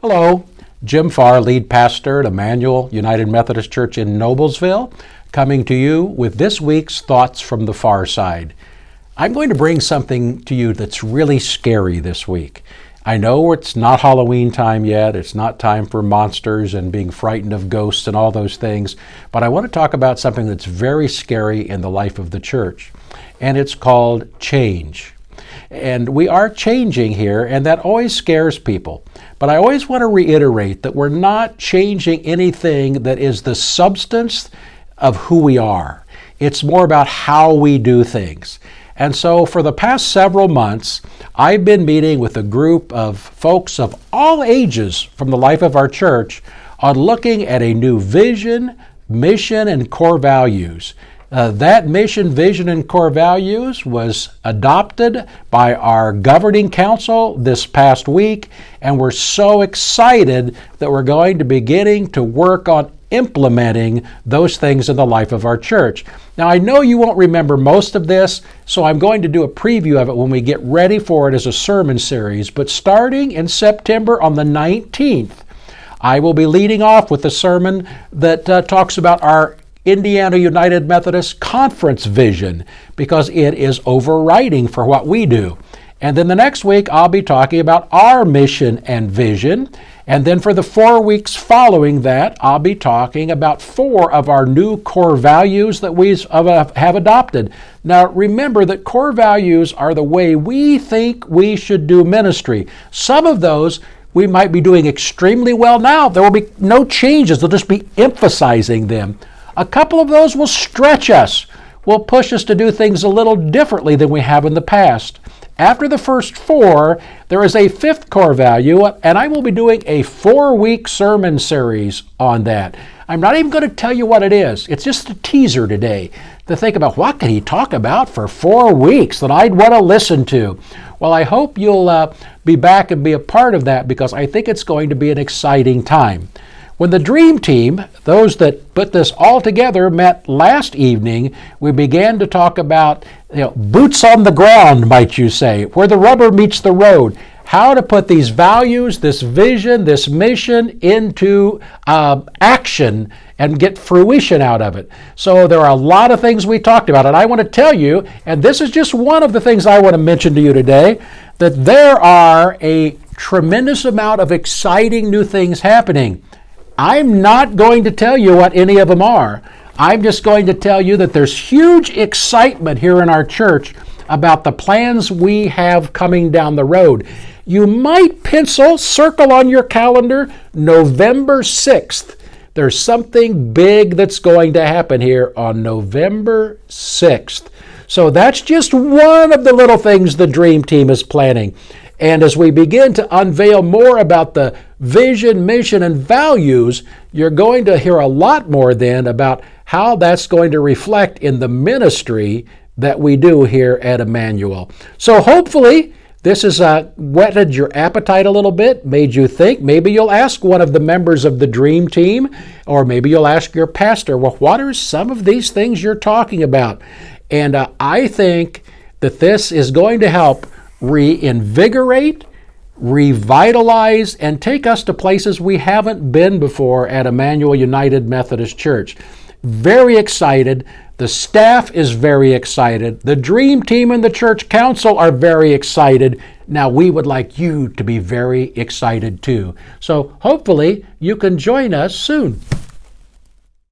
Hello, Jim Farr, lead pastor at Emmanuel United Methodist Church in Noblesville, coming to you with this week's Thoughts from the Far Side. I'm going to bring something to you that's really scary this week. I know it's not Halloween time yet, it's not time for monsters and being frightened of ghosts and all those things, but I want to talk about something that's very scary in the life of the church, and it's called change. And we are changing here, and that always scares people. But I always want to reiterate that we're not changing anything that is the substance of who we are. It's more about how we do things. And so for the past several months, I've been meeting with a group of folks of all ages from the life of our church on looking at a new vision, mission, and core values. That mission, vision, and core values was adopted by our governing council this past week, and we're so excited that we're going to be beginning to work on implementing those things in the life of our church. Now, I know you won't remember most of this, so I'm going to do a preview of it when we get ready for it as a sermon series, but starting in September on the 19th, I will be leading off with a sermon that talks about our Indiana United Methodist Conference vision, because it is overriding for what we do. And then the next week, I'll be talking about our mission and vision. And then for the 4 weeks following that, I'll be talking about 4 of our new core values that we have adopted. Now, remember that core values are the way we think we should do ministry. Some of those we might be doing extremely well now. There will be no changes. They'll just be emphasizing them. A couple of those will stretch us, will push us to do things a little differently than we have in the past. After the first 4, there is a 5th core value, and I will be doing a 4-week sermon series on that. I'm not even going to tell you what it is. It's just a teaser today to think about what can he talk about for 4 weeks that I'd want to listen to. Well, I hope you'll be back and be a part of that, because I think it's going to be an exciting time. When the Dream Team, those that put this all together, met last evening, we began to talk about boots on the ground, might you say, where the rubber meets the road, how to put these values, this vision, this mission into action and get fruition out of it. So there are a lot of things we talked about, and I want to tell you, and this is just one of the things I want to mention to you today, that there are a tremendous amount of exciting new things happening. I'm not going to tell you what any of them are. I'm just going to tell you that there's huge excitement here in our church about the plans we have coming down the road. You might circle on your calendar, November 6th. There's something big that's going to happen here on November 6th. So that's just one of the little things the Dream Team is planning. And as we begin to unveil more about the vision, mission, and values, you're going to hear a lot more then about how that's going to reflect in the ministry that we do here at Emmanuel. So hopefully this has whetted your appetite a little bit, made you think. Maybe you'll ask one of the members of the Dream Team, or maybe you'll ask your pastor, well, what are some of these things you're talking about? And I think that this is going to help reinvigorate, revitalize, and take us to places we haven't been before at Emmanuel United Methodist Church. Very excited. The staff is very excited. The Dream Team and the Church Council are very excited. Now, we would like you to be very excited too. So hopefully you can join us soon.